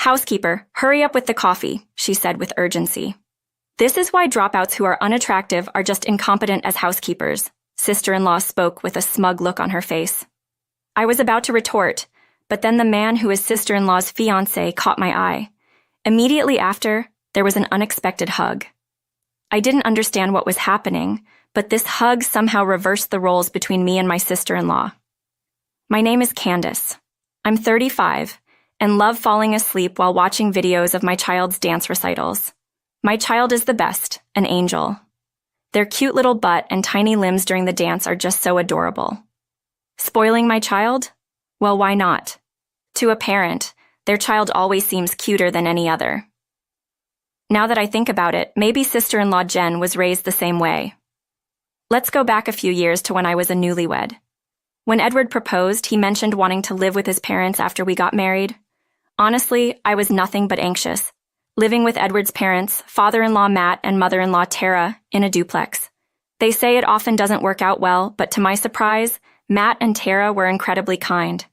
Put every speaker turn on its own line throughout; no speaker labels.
Housekeeper, hurry up with the coffee, she said with urgency. This is why dropouts who are unattractive are just incompetent as housekeepers, sister-in-law spoke with a smug look on her face. I was about to retort, but then the man who is sister-in-law's fiancé caught my eye. Immediately after, there was an unexpected hug. I didn't understand what was happening, but this hug somehow reversed the roles between me and my sister-in-law. My name is Candace. I'm 35 and love falling asleep while watching videos of my child's dance recitals. My child is the best, an angel. Their cute little butt and tiny limbs during the dance are just so adorable. Spoiling my child? Well, why not? To a parent, their child always seems cuter than any other. Now that I think about it, maybe sister-in-law Jen was raised the same way. Let's go back a few years to when I was a newlywed. When Edward proposed, he mentioned wanting to live with his parents after we got married. Honestly, I was nothing but anxious, living with Edward's parents, father-in-law Matt and mother-in-law Tara, in a duplex. They say it often doesn't work out well, but to my surprise, Matt and Tara were incredibly kind.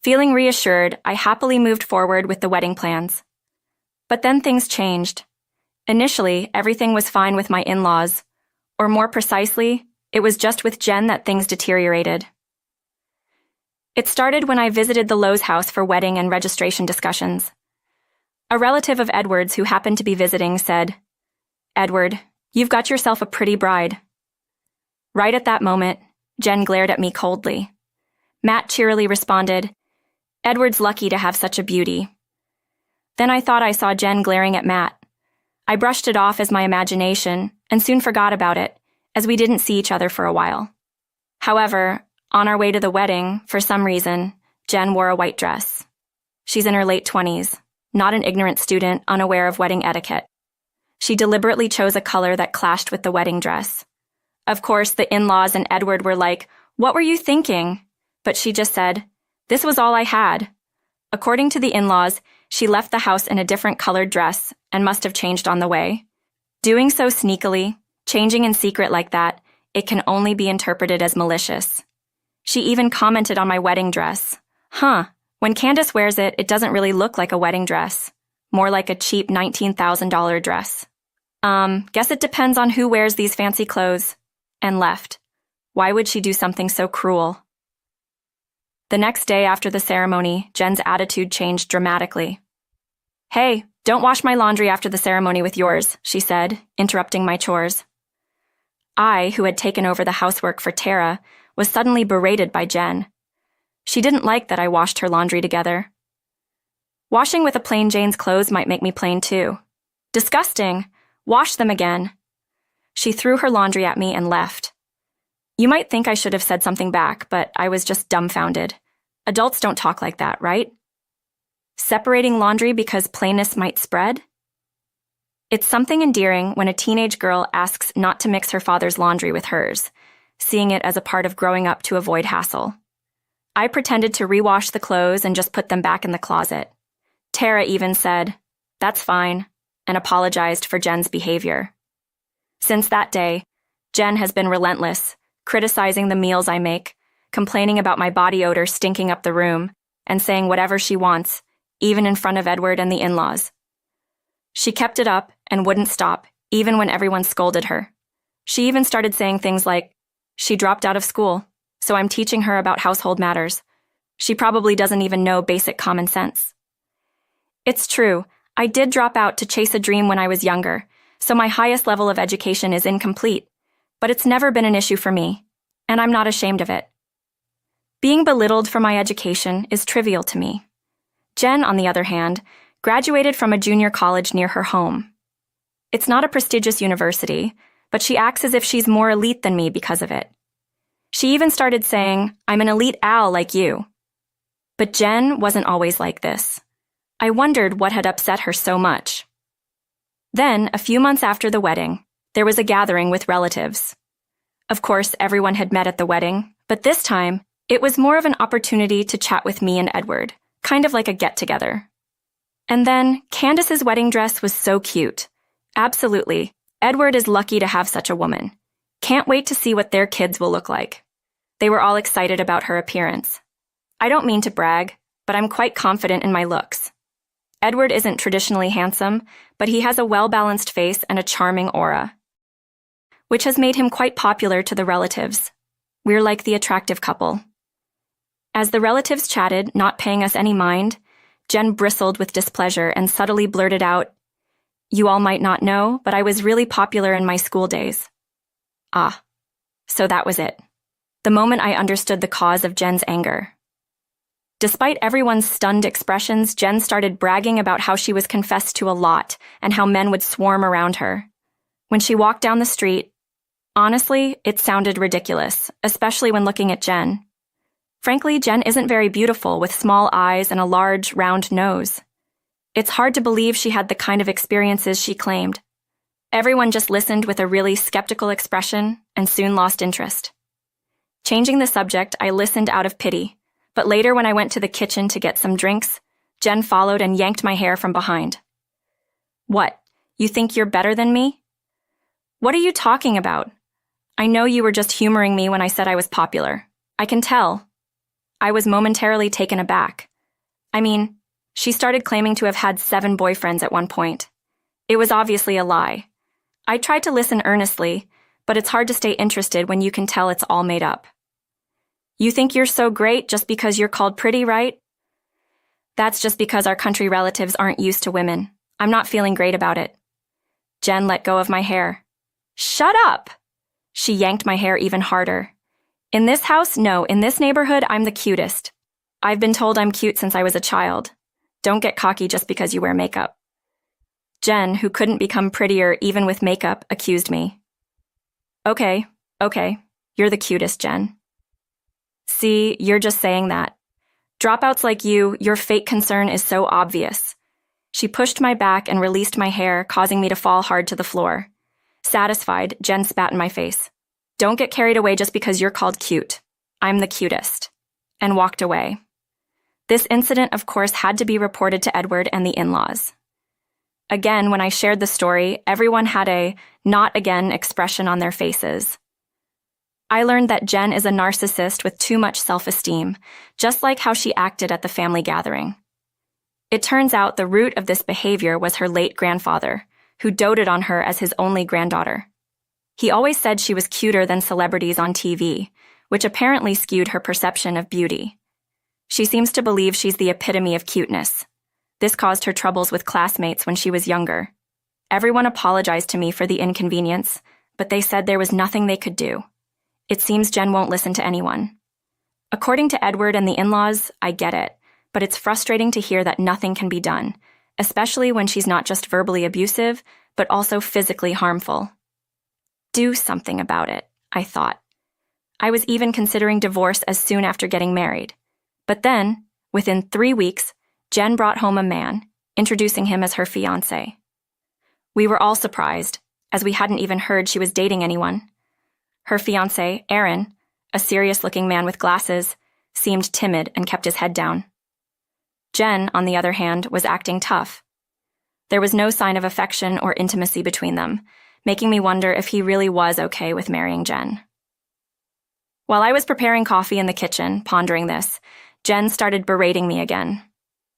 Feeling reassured, I happily moved forward with the wedding plans. But then things changed. Initially, everything was fine with my in-laws, or more precisely, it was just with Jen that things deteriorated. It started when I visited the Lowe's house for wedding and registration discussions. A relative of Edward's who happened to be visiting said, "Edward, you've got yourself a pretty bride." Right at that moment, Jen glared at me coldly. Matt cheerily responded, "Edward's lucky to have such a beauty." Then I thought I saw Jen glaring at Matt. I brushed it off as my imagination and soon forgot about it, as we didn't see each other for a while. However, on our way to the wedding, for some reason, Jen wore a white dress. She's in her late 20s, not an ignorant student unaware of wedding etiquette. She deliberately chose a color that clashed with the wedding dress. Of course, the in-laws and Edward were like, "What were you thinking?" But she just said, "This was all I had." According to the in-laws, she left the house in a different colored dress and must have changed on the way. Doing so sneakily, changing in secret like that, it can only be interpreted as malicious. She even commented on my wedding dress. When Candace wears it, it doesn't really look like a wedding dress. More like a cheap $19,000 dress. Guess it depends on who wears these fancy clothes. And left. Why would she do something so cruel? The next day after the ceremony, Jen's attitude changed dramatically. "Hey, don't wash my laundry after the ceremony with yours," she said, interrupting my chores. I, who had taken over the housework for Tara, was suddenly berated by Jen. She didn't like that I washed her laundry together. Washing with a plain Jane's clothes might make me plain too. Disgusting! Wash them again. She threw her laundry at me and left. You might think I should have said something back, but I was just dumbfounded. Adults don't talk like that, right? Separating laundry because plainness might spread? It's something endearing when a teenage girl asks not to mix her father's laundry with hers, seeing it as a part of growing up to avoid hassle. I pretended to rewash the clothes and just put them back in the closet. Tara even said, "That's fine," and apologized for Jen's behavior. Since that day, Jen has been relentless, criticizing the meals I make, complaining about my body odor stinking up the room, and saying whatever she wants, even in front of Edward and the in-laws. She kept it up and wouldn't stop, even when everyone scolded her. She even started saying things like, "She dropped out of school, so I'm teaching her about household matters. She probably doesn't even know basic common sense." It's true, I did drop out to chase a dream when I was younger, so my highest level of education is incomplete, but it's never been an issue for me, and I'm not ashamed of it. Being belittled for my education is trivial to me. Jen, on the other hand, graduated from a junior college near her home. It's not a prestigious university, but she acts as if she's more elite than me because of it. She even started saying, "I'm an elite Al like you." But Jen wasn't always like this. I wondered what had upset her so much. Then, a few months after the wedding, there was a gathering with relatives. Of course, everyone had met at the wedding, but this time, it was more of an opportunity to chat with me and Edward, kind of like a get-together. And then, Candace's wedding dress was so cute. Absolutely, Edward is lucky to have such a woman. Can't wait to see what their kids will look like. They were all excited about her appearance. I don't mean to brag, but I'm quite confident in my looks. Edward isn't traditionally handsome, but he has a well-balanced face and a charming aura, which has made him quite popular to the relatives. We're like the attractive couple. As the relatives chatted, not paying us any mind, Jen bristled with displeasure and subtly blurted out, "You all might not know, but I was really popular in my school days." Ah, so that was it. The moment I understood the cause of Jen's anger. Despite everyone's stunned expressions, Jen started bragging about how she was confessed to a lot and how men would swarm around her. When she walked down the street, honestly, it sounded ridiculous, especially when looking at Jen. Frankly, Jen isn't very beautiful with small eyes and a large, round nose. It's hard to believe she had the kind of experiences she claimed. Everyone just listened with a really skeptical expression and soon lost interest. Changing the subject, I listened out of pity. But later when I went to the kitchen to get some drinks, Jen followed and yanked my hair from behind. "What, you think you're better than me? What are you talking about? I know you were just humoring me when I said I was popular. I can tell." I was momentarily taken aback. I mean, she started claiming to have had 7 boyfriends at one point. It was obviously a lie. I tried to listen earnestly, but it's hard to stay interested when you can tell it's all made up. "You think you're so great just because you're called pretty, right?" "That's just because our country relatives aren't used to women. I'm not feeling great about it." Jen let go of my hair. "Shut up!" She yanked my hair even harder. "In this house, no, in this neighborhood, I'm the cutest. I've been told I'm cute since I was a child. Don't get cocky just because you wear makeup." Jen, who couldn't become prettier even with makeup, accused me. Okay, you're the cutest, Jen." "See, you're just saying that. Dropouts like you, your fake concern is so obvious." She pushed my back and released my hair, causing me to fall hard to the floor. Satisfied, Jen spat in my face. "Don't get carried away just because you're called cute. I'm the cutest," and walked away. This incident, of course, had to be reported to Edward and the in-laws. Again, when I shared the story, everyone had a "not again" expression on their faces. I learned that Jen is a narcissist with too much self-esteem, just like how she acted at the family gathering. It turns out the root of this behavior was her late grandfather, who doted on her as his only granddaughter. He always said she was cuter than celebrities on TV, which apparently skewed her perception of beauty. She seems to believe she's the epitome of cuteness. This caused her troubles with classmates when she was younger. Everyone apologized to me for the inconvenience, but they said there was nothing they could do. It seems Jen won't listen to anyone. According to Edward and the in-laws, I get it, but it's frustrating to hear that nothing can be done, especially when she's not just verbally abusive, but also physically harmful. Do something about it, I thought. I was even considering divorce as soon after getting married. But then, within 3 weeks, Jen brought home a man, introducing him as her fiancé. We were all surprised, as we hadn't even heard she was dating anyone. Her fiancé, Aaron, a serious-looking man with glasses, seemed timid and kept his head down. Jen, on the other hand, was acting tough. There was no sign of affection or intimacy between them, making me wonder if he really was okay with marrying Jen. While I was preparing coffee in the kitchen, pondering this, Jen started berating me again.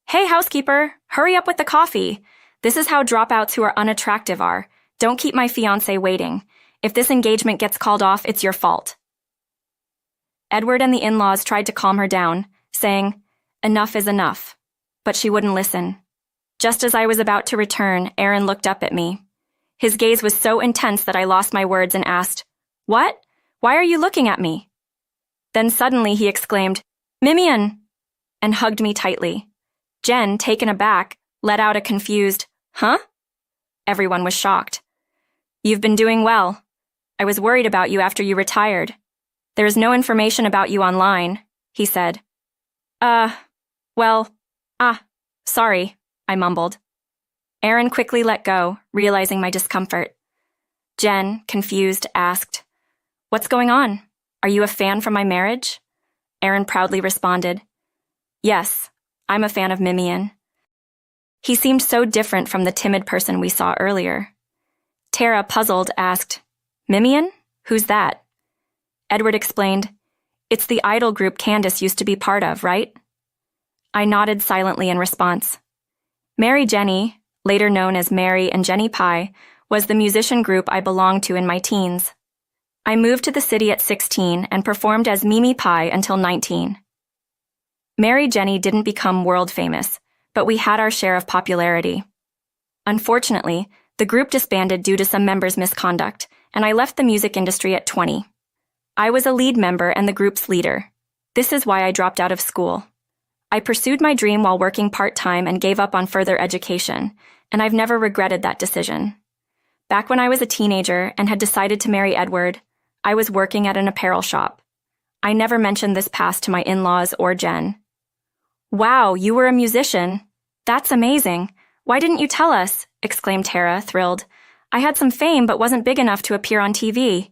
"Hey, housekeeper, hurry up with the coffee. This is how dropouts who are unattractive are. Don't keep my fiancé waiting. If this engagement gets called off, it's your fault." Edward and the in-laws tried to calm her down, saying, "Enough is enough," but she wouldn't listen. Just as I was about to return, Aaron looked up at me. His gaze was so intense that I lost my words and asked, "What? Why are you looking at me?" Then suddenly he exclaimed, "Mimian!" and hugged me tightly. Jen, taken aback, let out a confused, "Huh?" Everyone was shocked. "You've been doing well. I was worried about you after you retired. There is no information about you online," he said. Sorry," I mumbled. Aaron quickly let go, realizing my discomfort. Jen, confused, asked, "What's going on? Are you a fan from my marriage?" Aaron proudly responded, "Yes, I'm a fan of Mimian." He seemed so different from the timid person we saw earlier. Tara, puzzled, asked, "Mimian? Who's that?" Edward explained, "It's the idol group Candace used to be part of, right?" I nodded silently in response. Mary Jenny, later known as Mary and Jenny Pie, was the musician group I belonged to in my teens. I moved to the city at 16 and performed as Mimi Pie until 19. Mary Jenny didn't become world famous, but we had our share of popularity. Unfortunately, the group disbanded due to some members' misconduct, and I left the music industry at 20. I was a lead member and the group's leader. This is why I dropped out of school. I pursued my dream while working part-time and gave up on further education, and I've never regretted that decision. Back when I was a teenager and had decided to marry Edward, I was working at an apparel shop. I never mentioned this past to my in-laws or Jen. Wow, you were a musician. That's amazing. Why didn't you tell us? Exclaimed Tara, thrilled. I had some fame but wasn't big enough to appear on TV.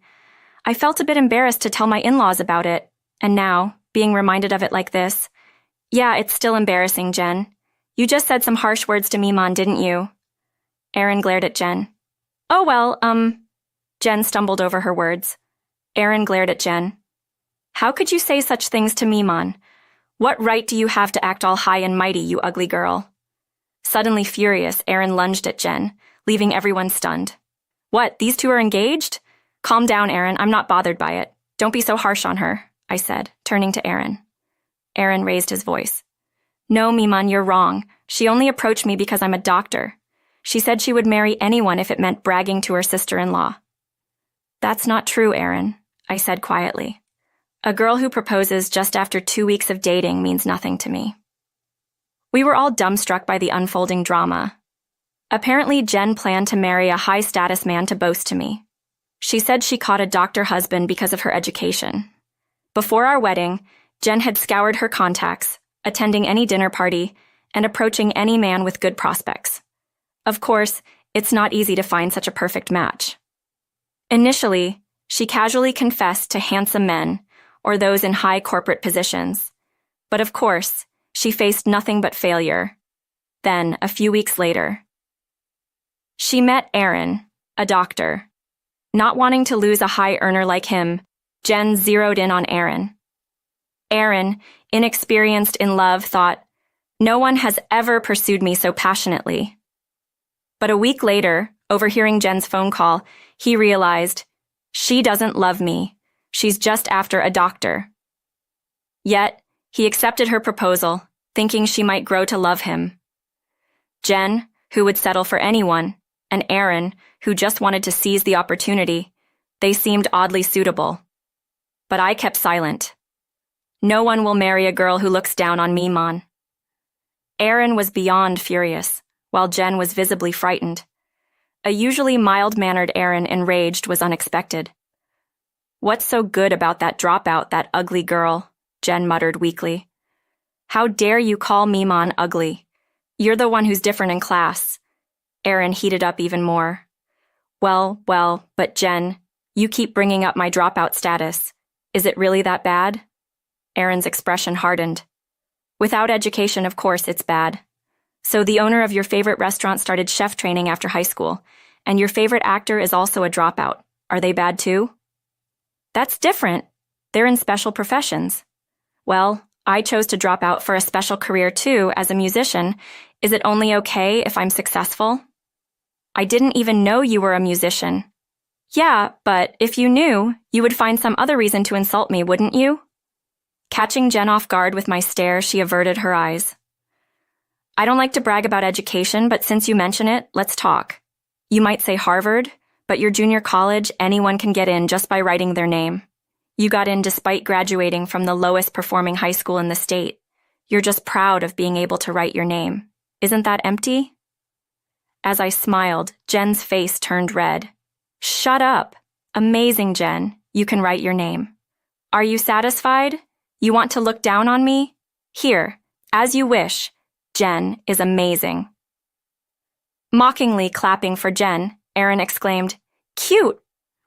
I felt a bit embarrassed to tell my in-laws about it, and now, being reminded of it like this, yeah, it's still embarrassing, Jen. You just said some harsh words to Miman, didn't you? Erin glared at Jen. Oh, well, Jen stumbled over her words. Erin glared at Jen. How could you say such things to Miman? What right do you have to act all high and mighty, you ugly girl? Suddenly furious, Erin lunged at Jen, leaving everyone stunned. What, these two are engaged? Calm down, Erin, I'm not bothered by it. Don't be so harsh on her, I said, turning to Erin. Erin raised his voice. No, Miman, you're wrong. She only approached me because I'm a doctor. She said she would marry anyone if it meant bragging to her sister-in-law. That's not true, Erin, I said quietly. A girl who proposes just after 2 weeks of dating means nothing to me. We were all dumbstruck by the unfolding drama. Apparently, Jen planned to marry a high-status man to boast to me. She said she caught a doctor husband because of her education. Before our wedding, Jen had scoured her contacts, attending any dinner party, and approaching any man with good prospects. Of course, it's not easy to find such a perfect match. Initially, she casually confessed to handsome men or those in high corporate positions. But of course, she faced nothing but failure. Then, a few weeks later, she met Aaron, a doctor. Not wanting to lose a high earner like him, Jen zeroed in on Aaron. Aaron, inexperienced in love, thought, no one has ever pursued me so passionately. But a week later, overhearing Jen's phone call, he realized, she doesn't love me. She's just after a doctor. Yet, he accepted her proposal, thinking she might grow to love him. Jen, who would settle for anyone, and Aaron, who just wanted to seize the opportunity, they seemed oddly suitable. But I kept silent. No one will marry a girl who looks down on me, Mon. Aaron was beyond furious, while Jen was visibly frightened. A usually mild-mannered Aaron enraged was unexpected. What's so good about that dropout, that ugly girl? Jen muttered weakly. How dare you call Miman ugly? You're the one who's different in class. Aaron heated up even more. Well, but Jen, you keep bringing up my dropout status. Is it really that bad? Aaron's expression hardened. Without education, of course, it's bad. So the owner of your favorite restaurant started chef training after high school, and your favorite actor is also a dropout. Are they bad too? That's different. They're in special professions. Well, I chose to drop out for a special career too as a musician. Is it only okay if I'm successful? I didn't even know you were a musician. Yeah, but if you knew, you would find some other reason to insult me, wouldn't you? Catching Jen off guard with my stare, she averted her eyes. I don't like to brag about education, but since you mention it, let's talk. You might say Harvard, but your junior college, anyone can get in just by writing their name. You got in despite graduating from the lowest performing high school in the state. You're just proud of being able to write your name. Isn't that empty? As I smiled, Jen's face turned red. Shut up. Amazing, Jen. You can write your name. Are you satisfied? You want to look down on me? Here, as you wish. Jen is amazing. Mockingly clapping for Jen, Aaron exclaimed, Cute!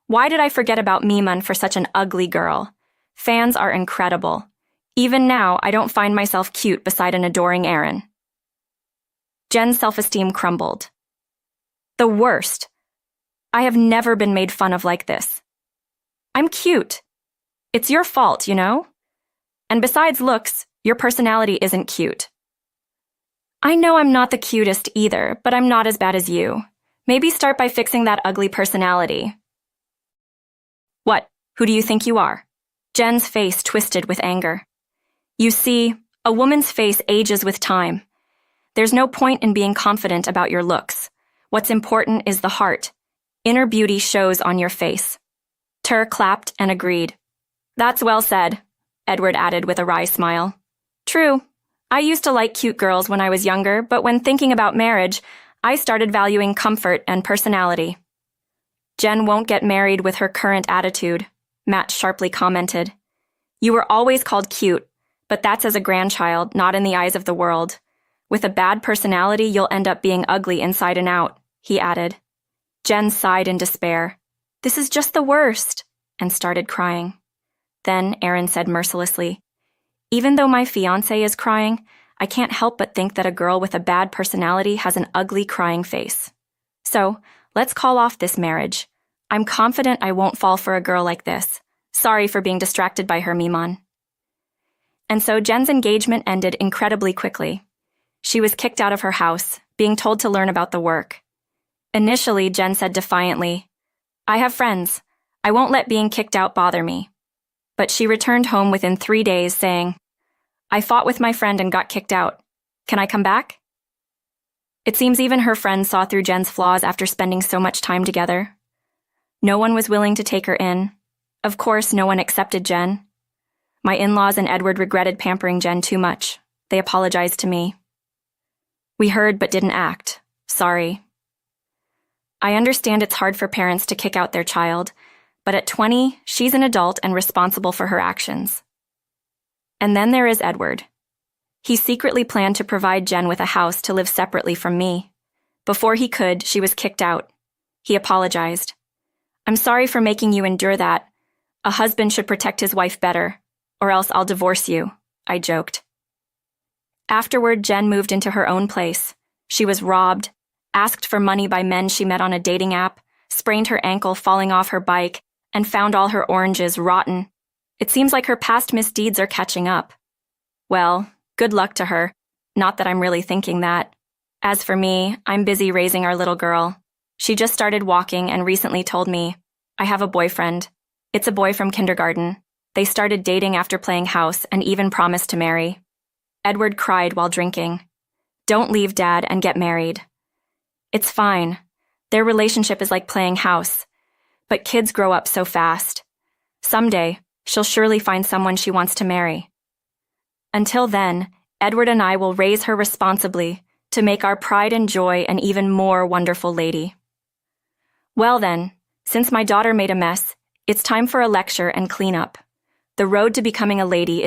Why did I forget about Miman for such an ugly girl? Fans are incredible. Even now, I don't find myself cute beside an adoring Aaron. Jen's self-esteem crumbled. The worst. I have never been made fun of like this. I'm cute. It's your fault, you know? And besides looks, your personality isn't cute. I know I'm not the cutest either, but I'm not as bad as you. Maybe start by fixing that ugly personality. What? Who do you think you are? Jen's face twisted with anger. You see, a woman's face ages with time. There's no point in being confident about your looks. What's important is the heart. Inner beauty shows on your face. Tur clapped and agreed. That's well said, Edward added with a wry smile. True. I used to like cute girls when I was younger, but when thinking about marriage, I started valuing comfort and personality. Jen won't get married with her current attitude, Matt sharply commented. You were always called cute, but that's as a grandchild, not in the eyes of the world. With a bad personality, you'll end up being ugly inside and out, he added. Jen sighed in despair. This is just the worst, and started crying. Then Aaron said mercilessly, Even though my fiancé is crying, I can't help but think that a girl with a bad personality has an ugly crying face. So, let's call off this marriage. I'm confident I won't fall for a girl like this. Sorry for being distracted by her, Mimon. And so Jen's engagement ended incredibly quickly. She was kicked out of her house, being told to learn about the work. Initially, Jen said defiantly, I have friends. I won't let being kicked out bother me. But she returned home within 3 days saying, I fought with my friend and got kicked out. Can I come back? It seems even her friends saw through Jen's flaws after spending so much time together. No one was willing to take her in. Of course, no one accepted Jen. My in-laws and Edward regretted pampering Jen too much. They apologized to me. We heard but didn't act. Sorry. I understand it's hard for parents to kick out their child, but at 20, she's an adult and responsible for her actions. And then there is Edward. He secretly planned to provide Jen with a house to live separately from me. Before he could, she was kicked out. He apologized. I'm sorry for making you endure that. A husband should protect his wife better, or else I'll divorce you, I joked. Afterward, Jen moved into her own place. She was robbed, asked for money by men she met on a dating app, sprained her ankle falling off her bike, and found all her oranges rotten. It seems like her past misdeeds are catching up. Well, good luck to her. Not that I'm really thinking that. As for me, I'm busy raising our little girl. She just started walking and recently told me, I have a boyfriend. It's a boy from kindergarten. They started dating after playing house and even promised to marry. Edward cried while drinking. Don't leave, Dad, and get married. It's fine. Their relationship is like playing house. But kids grow up so fast. Someday, she'll surely find someone she wants to marry. Until then, Edward and I will raise her responsibly to make our pride and joy an even more wonderful lady. Well then, since my daughter made a mess, it's time for a lecture and cleanup. The road to becoming a lady